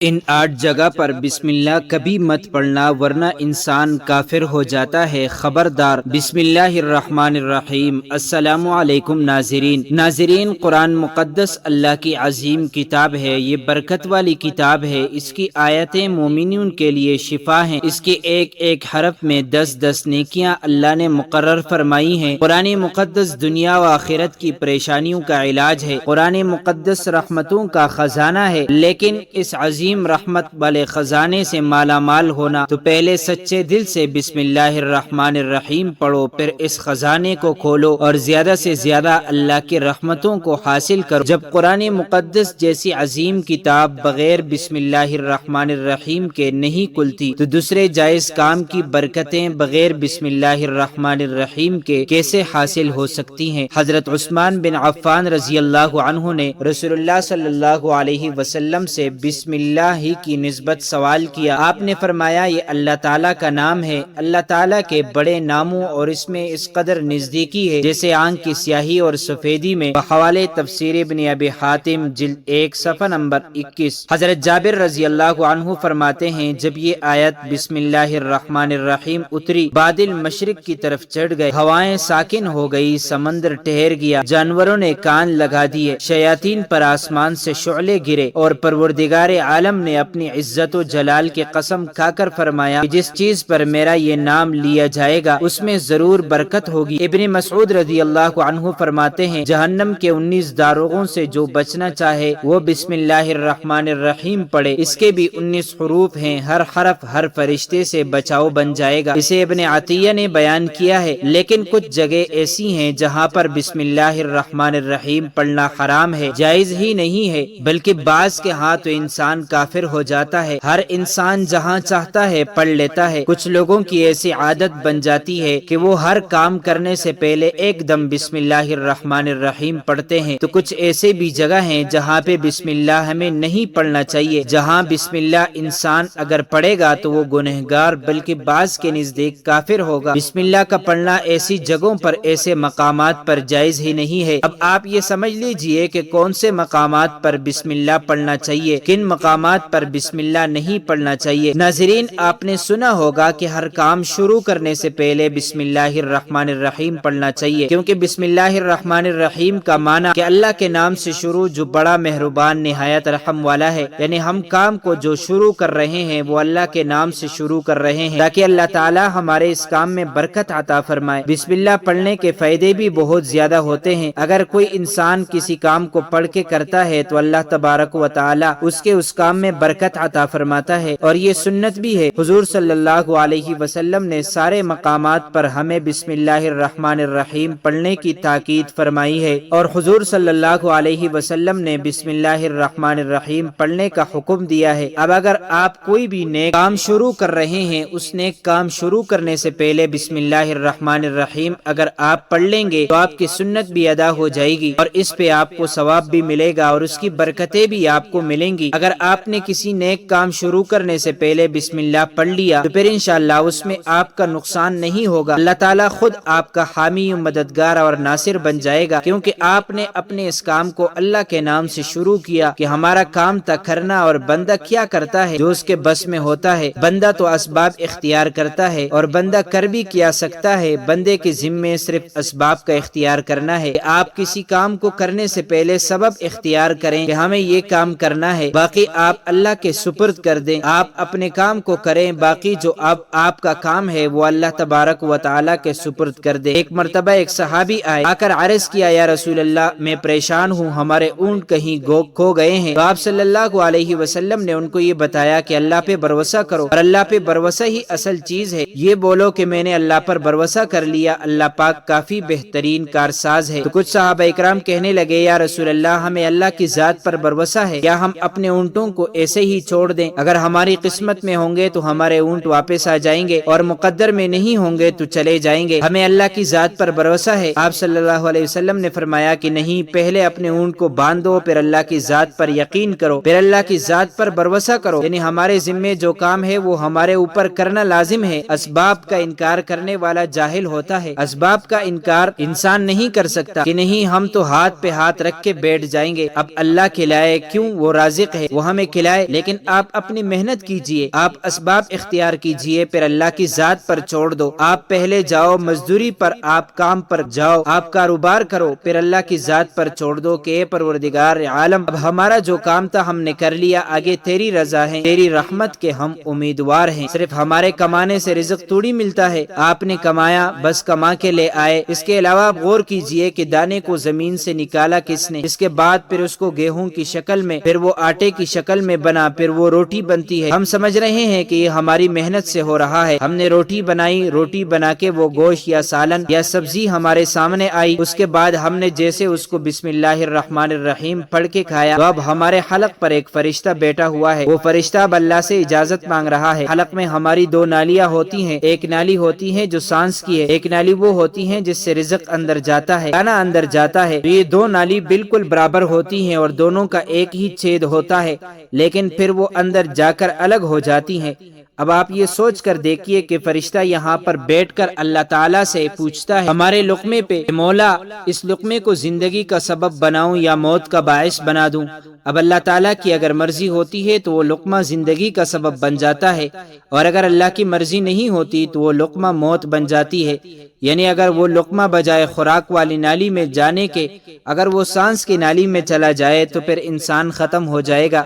ان 8 جگہ پر بسم اللہ کبھی مت پڑھنا ورنہ انسان کافر ہو جاتا ہے۔ خبردار۔ بسم اللہ الرحمن الرحیم۔ السلام علیکم ناظرین، قرآن مقدس اللہ کی عظیم کتاب ہے۔ یہ برکت والی کتاب ہے۔ اس کی آیتیں مومنین کے لیے شفا ہیں۔ اس کے ایک ایک حرف میں 10 نیکیاں اللہ نے مقرر فرمائی ہیں۔ قرآن مقدس دنیا و آخرت کی پریشانیوں کا علاج ہے۔ قرآن مقدس رحمتوں کا خزانہ ہے، لیکن اس عظیم رحمت والے خزانے سے مالا مال ہونا تو پہلے سچے دل سے بسم اللہ الرحمن الرحیم پڑھو، پھر اس خزانے کو کھولو اور زیادہ سے زیادہ اللہ کی رحمتوں کو حاصل کرو۔ جب قرآن مقدس جیسی عظیم کتاب بغیر بسم اللہ الرحمن الرحیم کے نہیں کھلتی تو دوسرے جائز کام کی برکتیں بغیر بسم اللہ الرحمن الرحیم کے کیسے حاصل ہو سکتی ہیں؟ حضرت عثمان بن عفان رضی اللہ عنہ نے رسول اللہ صلی اللہ علیہ وسلم سے بسم اللہ ہی کی نسبت سوال کیا۔ آپ نے فرمایا یہ اللہ تعالیٰ کا نام ہے۔ اللہ تعالیٰ کے بڑے ناموں اور اس میں اس قدر نزدیکی ہے جیسے آنکھ کی سیاہی اور سفیدی میں۔ بحوالے تفسیر ابن ابی حاتم جلد 1 صفحہ نمبر 21۔ حضرت جابر رضی اللہ عنہ فرماتے ہیں جب یہ آیت بسم اللہ الرحمن الرحیم اتری، بادل مشرق کی طرف چڑھ گئے، ہوائیں ساکن ہو گئی، سمندر ٹھہر گیا، جانوروں نے کان لگا دیے، شیاطین پر آسمان سے شعلے گرے، اور پروردگار عالم نے اپنی عزت و جلال کی قسم کھا کر فرمایا کہ جس چیز پر میرا یہ نام لیا جائے گا اس میں ضرور برکت ہوگی۔ ابن مسعود رضی اللہ عنہ فرماتے ہیں جہنم کے 19 داروغوں سے جو بچنا چاہے وہ بسم اللہ الرحمن الرحیم پڑھے۔ اس کے بھی 19 حروف ہیں، ہر حرف ہر فرشتے سے بچاؤ بن جائے گا۔ اسے ابن عطیہ نے بیان کیا ہے، لیکن کچھ جگہ ایسی ہیں جہاں پر بسم اللہ الرحمن الرحیم پڑھنا حرام ہے، جائز ہی نہیں ہے، بلکہ بعض کے ہاں تو انسان کافر ہو جاتا ہے۔ ہر انسان جہاں چاہتا ہے پڑھ لیتا ہے۔ کچھ لوگوں کی ایسی عادت بن جاتی ہے کہ وہ ہر کام کرنے سے پہلے ایک دم بسم اللہ الرحمن الرحیم پڑھتے ہیں، تو کچھ ایسے بھی جگہ ہیں جہاں پہ بسم اللہ ہمیں نہیں پڑھنا چاہیے۔ جہاں بسم اللہ انسان اگر پڑھے گا تو وہ گنہگار بلکہ بعض کے نزدیک کافر ہوگا۔ بسم اللہ کا پڑھنا ایسی جگہوں پر، ایسے مقامات پر جائز ہی نہیں ہے۔ اب آپ یہ سمجھ لیجئے کہ کون سے مقامات پر بسم اللہ پڑھنا چاہیے، کن مقامات پر بسم اللہ نہیں پڑھنا چاہیے۔ ناظرین، آپ نے سنا ہوگا کہ ہر کام شروع کرنے سے پہلے بسم اللہ الرحمن الرحیم پڑھنا چاہیے، کیونکہ بسم اللہ الرحمن الرحیم کا معنی کہ اللہ کے نام سے شروع جو بڑا مہربان نہایت رحم والا ہے، یعنی ہم کام کو جو شروع کر رہے ہیں وہ اللہ کے نام سے شروع کر رہے ہیں تاکہ اللہ تعالی ہمارے اس کام میں برکت عطا فرمائے۔ بسم اللہ پڑھنے کے فائدے بھی بہت زیادہ ہوتے ہیں۔ اگر کوئی انسان کسی کام کو پڑھ کے کرتا ہے تو اللہ تبارک و تعالی اس کے اس کام میں برکت عطا فرماتا ہے، اور یہ سنت بھی ہے۔ حضور صلی اللہ علیہ وسلم نے سارے مقامات پر ہمیں بسم اللہ الرحمن الرحیم پڑھنے کی تاکید فرمائی ہے، اور حضور صلی اللہ علیہ وسلم نے بسم اللہ الرحمن الرحیم پڑھنے کا حکم دیا ہے۔ اب اگر آپ کوئی بھی نیک کام شروع کر رہے ہیں، اس نیک کام شروع کرنے سے پہلے بسم اللہ الرحمن الرحیم اگر آپ پڑھ لیں گے تو آپ کی سنت بھی ادا ہو جائے گی، اور اس پہ آپ کو ثواب بھی ملے گا اور اس کی برکتیں بھی آپ کو ملیں گی۔ اگر آپ نے کسی نیک کام شروع کرنے سے پہلے بسم اللہ پڑھ لیا تو پھر انشاءاللہ اس میں آپ کا نقصان نہیں ہوگا، اللہ تعالیٰ خود آپ کا حامی و مددگار اور ناصر بن جائے گا، کیونکہ آپ نے اپنے اس کام کو اللہ کے نام سے شروع کیا کہ ہمارا کام تھا کرنا، اور بندہ کیا کرتا ہے جو اس کے بس میں ہوتا ہے۔ بندہ تو اسباب اختیار کرتا ہے، اور بندہ کر بھی کیا سکتا ہے، بندے کے ذمے صرف اسباب کا اختیار کرنا ہے۔ آپ کسی کام کو کرنے سے پہلے سبب اختیار کریں کہ ہمیں یہ کام کرنا ہے، باقی آپ اللہ کے سپرد کر دیں، آپ اپنے کام کو کریں، باقی جو اب آپ کا کام ہے وہ اللہ تبارک و تعالیٰ کے سپرد کر دیں۔ ایک مرتبہ ایک صحابی آئے، آ کر عرض کیا یا رسول اللہ میں پریشان ہوں، ہمارے اونٹ کہیں کھو گئے ہیں۔ تو آپ صلی اللہ علیہ وسلم نے ان کو یہ بتایا کہ اللہ پہ بھروسہ کرو، اور اللہ پہ بھروسہ ہی اصل چیز ہے۔ یہ بولو کہ میں نے اللہ پر بھروسہ کر لیا، اللہ پاک کافی بہترین کارساز ہے۔ تو کچھ صحابہ اکرام کہنے لگے یا رسول اللہ ہمیں اللہ کی ذات پر بھروسہ ہے، کیا ہم اپنے اونٹوں کو ایسے ہی چھوڑ دیں؟ اگر ہماری قسمت میں ہوں گے تو ہمارے اونٹ واپس آ جائیں گے، اور مقدر میں نہیں ہوں گے تو چلے جائیں گے، ہمیں اللہ کی ذات پر بھروسہ ہے۔ آپ صلی اللہ علیہ وسلم نے فرمایا کہ نہیں، پہلے اپنے اونٹ کو باندھو، پھر اللہ کی ذات پر یقین کرو، پھر اللہ کی ذات پر بھروسہ کرو، یعنی ہمارے ذمے جو کام ہے وہ ہمارے اوپر کرنا لازم ہے۔ اسباب کا انکار کرنے والا جاہل ہوتا ہے، اسباب کا انکار انسان نہیں کر سکتا کہ نہیں ہم تو ہاتھ پہ ہاتھ رکھ کے بیٹھ جائیں گے، اب اللہ کھلائے کیوں، وہ رازق ہے، وہ ہمیں کھلائے، لیکن آپ اپنی محنت کیجئے، آپ اسباب اختیار کیجئے، پھر اللہ کی ذات پر چھوڑ دو۔ آپ پہلے جاؤ مزدوری پر، آپ کام پر جاؤ، آپ کاروبار کرو، پھر اللہ کی ذات پر چھوڑ دو کہ اے پروردگار عالم، اب ہمارا جو کام تھا ہم نے کر لیا، آگے تیری رضا ہے، تیری رحمت کے ہم امیدوار ہیں۔ صرف ہمارے کمانے سے رزق تھوڑی ملتا ہے، آپ نے کمایا بس کما کے لے آئے۔ اس کے علاوہ آپ غور کیجئے کہ دانے کو زمین سے نکالا کس نے، اس کے بعد پھر اس کو گیہوں کی شکل میں، پھر وہ آٹے کی شکل میں بنا، پھر وہ روٹی بنتی ہے۔ ہم سمجھ رہے ہیں کہ یہ ہماری محنت سے ہو رہا ہے، ہم نے روٹی بنائی، روٹی بنا کے وہ گوشت یا سالن یا سبزی ہمارے سامنے آئی، اس کے بعد ہم نے جیسے اس کو بسم اللہ الرحمن الرحیم پڑھ کے کھایا، تو اب ہمارے حلق پر ایک فرشتہ بیٹھا ہوا ہے، وہ فرشتہ اب اللہ سے اجازت مانگ رہا ہے۔ حلق میں ہماری دو نالیاں ہوتی ہیں، ایک نالی ہوتی ہے جو سانس کی ہے، ایک نالی وہ ہوتی ہے جس سے رزق اندر جاتا ہے، کھانا اندر جاتا ہے۔ تو یہ دو نالی بالکل برابر ہوتی ہیں اور دونوں کا ایک ہی چھید ہوتا ہے، لیکن پھر وہ اندر جا کر الگ ہو جاتی ہیں۔ اب آپ یہ سوچ کر دیکھیے کہ فرشتہ یہاں پر بیٹھ کر اللہ تعالیٰ سے پوچھتا ہے ہمارے لقمے پہ، مولا اس لقمے کو زندگی کا سبب بناؤں یا موت کا باعث بنا دوں؟ اب اللہ تعالیٰ کی اگر مرضی ہوتی ہے تو وہ لقمہ زندگی کا سبب بن جاتا ہے، اور اگر اللہ کی مرضی نہیں ہوتی تو وہ لقمہ موت بن جاتی ہے۔ یعنی اگر وہ لقمہ بجائے خوراک والی نالی میں جانے کے اگر وہ سانس کی نالی میں چلا جائے تو پھر انسان ختم ہو جائے گا۔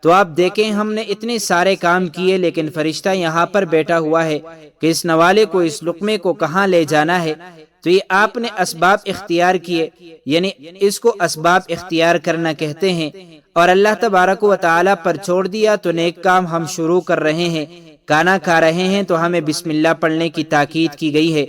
تو آپ دیکھیں ہم نے اتنے سارے کام کیے، لیکن فرشتہ یہاں پر بیٹھا ہوا ہے کہ اس نوالے کو، اس لقمے کو کہاں لے جانا ہے۔ تو یہ آپ نے اسباب اختیار کیے، یعنی اس کو اسباب اختیار کرنا کہتے ہیں، اور اللہ تبارک و تعالی پر چھوڑ دیا تو نیک کام ہم شروع کر رہے ہیں، کھانا کھا رہے ہیں تو ہمیں بسم اللہ پڑھنے کی تاکید کی گئی ہے۔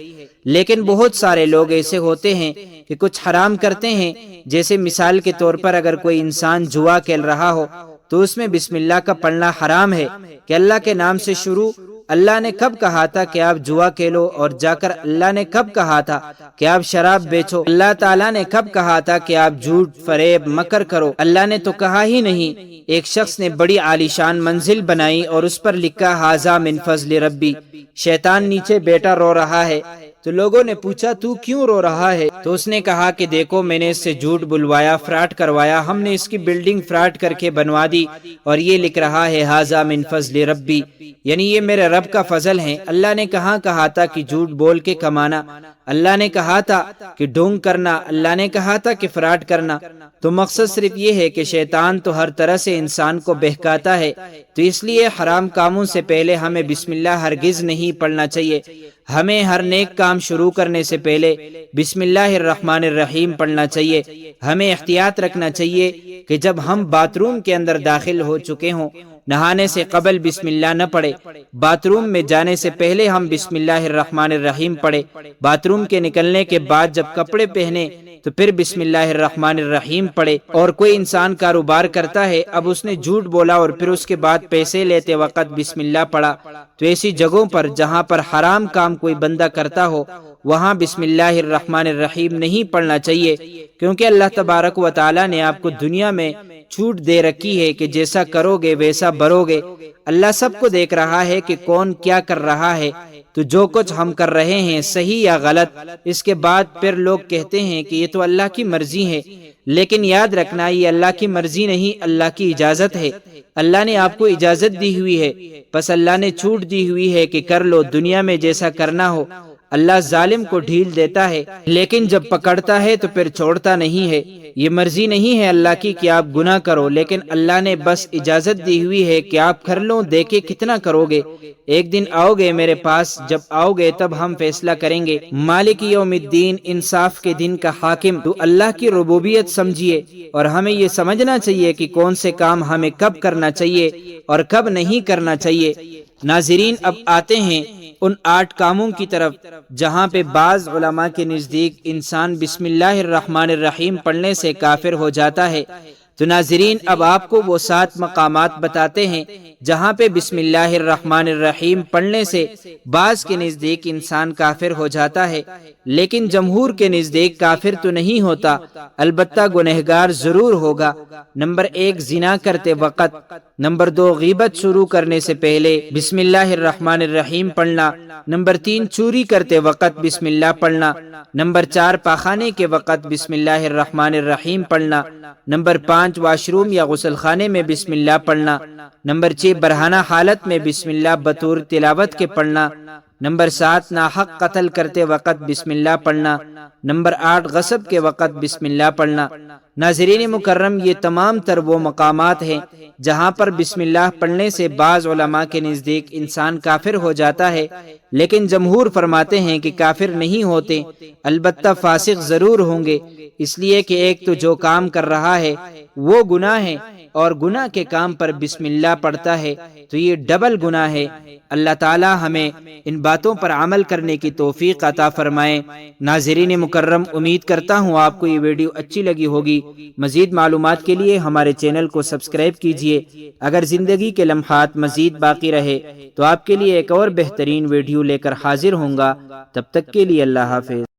لیکن بہت سارے لوگ ایسے ہوتے ہیں کہ کچھ حرام کرتے ہیں، جیسے مثال کے طور پر اگر کوئی انسان جوا کھیل رہا ہو تو اس میں بسم اللہ کا پڑھنا حرام ہے کہ اللہ کے نام سے شروع۔ اللہ نے کب کہا تھا کہ آپ جوا کھیلو، اور جا کر اللہ نے کب کہا تھا کہ آپ شراب بیچو؟ اللہ تعالیٰ نے کب کہا تھا کہ آپ جھوٹ فریب مکر کرو؟ اللہ نے تو کہا ہی نہیں۔ ایک شخص نے بڑی عالیشان منزل بنائی اور اس پر لکھا ھذا من فضل ربی، شیطان نیچے بیٹا رو رہا ہے۔ تو لوگوں نے پوچھا تو کیوں رو رہا ہے؟ تو اس نے کہا کہ دیکھو میں نے اس سے جھوٹ بلوایا، فراڈ کروایا، ہم نے اس کی بلڈنگ فراڈ کر کے بنوا دی، اور یہ لکھ رہا ہے ھذا من فضل ربی، یعنی یہ میرے رب کا فضل ہے۔ اللہ نے کہاں کہا تھا کہ جھوٹ بول کے کمانا؟ اللہ نے کہا تھا کہ ڈھونگ کرنا، اللہ نے کہا تھا کہ فراڈ کرنا۔ تو مقصد صرف یہ ہے کہ شیطان تو ہر طرح سے انسان کو بہکاتا ہے، تو اس لیے حرام کاموں سے پہلے ہمیں بسم اللہ ہرگز نہیں پڑھنا چاہیے۔ ہمیں ہر نیک کام شروع کرنے سے پہلے بسم اللہ الرحمن الرحیم پڑھنا چاہیے۔ ہمیں احتیاط رکھنا چاہیے کہ جب ہم باتھ روم کے اندر داخل ہو چکے ہوں، نہانے سے قبل بسم اللہ نہ پڑھے، باتھ روم میں جانے سے پہلے ہم بسم اللہ الرحمن الرحیم پڑھے، باتھ روم کے نکلنے کے بعد جب کپڑے پہنے تو پھر بسم اللہ الرحمن الرحیم پڑھے۔ اور کوئی انسان کاروبار کرتا ہے، اب اس نے جھوٹ بولا اور پھر اس کے بعد پیسے لیتے وقت بسم اللہ پڑھا، تو ایسی جگہوں پر جہاں پر حرام کام کوئی بندہ کرتا ہو وہاں بسم اللہ الرحمن الرحیم نہیں پڑھنا چاہیے، کیونکہ اللہ تبارک و تعالی نے آپ کو دنیا میں چھوٹ دے رکھی ہے کہ جیسا کرو گے ویسا بھرو گے۔ اللہ سب کو دیکھ رہا ہے کہ کون کیا کر رہا ہے، تو جو کچھ ہم کر رہے ہیں صحیح یا غلط، اس کے بعد پھر لوگ کہتے ہیں کہ یہ تو اللہ کی مرضی ہے، لیکن یاد رکھنا یہ اللہ کی مرضی نہیں، اللہ کی اجازت ہے۔ اللہ نے آپ کو اجازت دی ہوئی ہے، بس اللہ نے چھوٹ دی ہوئی ہے کہ کر لو، دنیا میں جیسا کرنا ہو۔ اللہ ظالم کو ڈھیل دیتا ہے، لیکن جب پکڑتا ہے تو پھر چھوڑتا نہیں ہے۔ یہ مرضی نہیں ہے اللہ کی کہ آپ گناہ کرو، لیکن اللہ نے بس اجازت دی ہوئی ہے کہ آپ کر لو، دیکھے کتنا کرو گے۔ ایک دن آؤ گے میرے پاس، جب آؤ گے تب ہم فیصلہ کریں گے۔ مالک یوم الدین، انصاف کے دن کا حاکم، تو اللہ کی ربوبیت سمجھیے، اور ہمیں یہ سمجھنا چاہیے کہ کون سے کام ہمیں کب کرنا چاہیے اور کب نہیں کرنا چاہیے۔ ناظرین، اب آتے ہیں ان 8 کاموں کی طرف جہاں پہ بعض علماء کے نزدیک انسان بسم اللہ الرحمن الرحیم پڑھنے سے کافر ہو جاتا ہے۔ تو ناظرین، اب آپ کو وہ 7 مقامات بتاتے ہیں جہاں پہ بسم اللہ الرحمن الرحیم پڑھنے سے بعض کے نزدیک انسان کافر ہو جاتا ہے، لیکن جمہور کے نزدیک کافر تو نہیں ہوتا، البتہ گنہگار ضرور ہوگا۔ نمبر 1 زنا کرتے وقت، نمبر 2 غیبت شروع کرنے سے پہلے بسم اللہ الرحمن الرحیم پڑھنا، نمبر 3 چوری کرتے وقت بسم اللہ پڑھنا، نمبر 4 پاخانے کے وقت بسم اللہ الرحمن الرحیم پڑھنا، نمبر 5 5 واش روم یا غسل خانے میں بسم اللہ پڑھنا۔ نمبر 6 برہنہ حالت میں بسم اللہ بطور تلاوت کے پڑھنا۔ نمبر 7 ناحق قتل کرتے وقت بسم اللہ پڑھنا۔ نمبر 8 غصب کے وقت بسم اللہ پڑھنا۔ ناظرین مکرم، یہ تمام تر وہ مقامات ہیں جہاں پر بسم اللہ پڑھنے سے بعض علماء کے نزدیک انسان کافر ہو جاتا ہے، لیکن جمہور فرماتے ہیں کہ کافر نہیں ہوتے، البتہ فاسق ضرور ہوں گے، اس لیے کہ ایک تو جو کام کر رہا ہے وہ گناہ ہے، اور گناہ کے کام پر بسم اللہ پڑھتا ہے تو یہ ڈبل گناہ ہے۔ اللہ تعالی ہمیں ان باتوں پر عمل کرنے کی توفیق عطا فرمائے۔ ناظرین مکرم، امید کرتا ہوں آپ کو یہ ویڈیو اچھی لگی ہوگی۔ مزید معلومات کے لیے ہمارے چینل کو سبسکرائب کیجیے۔ اگر زندگی کے لمحات مزید باقی رہے تو آپ کے لیے ایک اور بہترین ویڈیو لے کر حاضر ہوں گا۔ تب تک کے لیے اللہ حافظ۔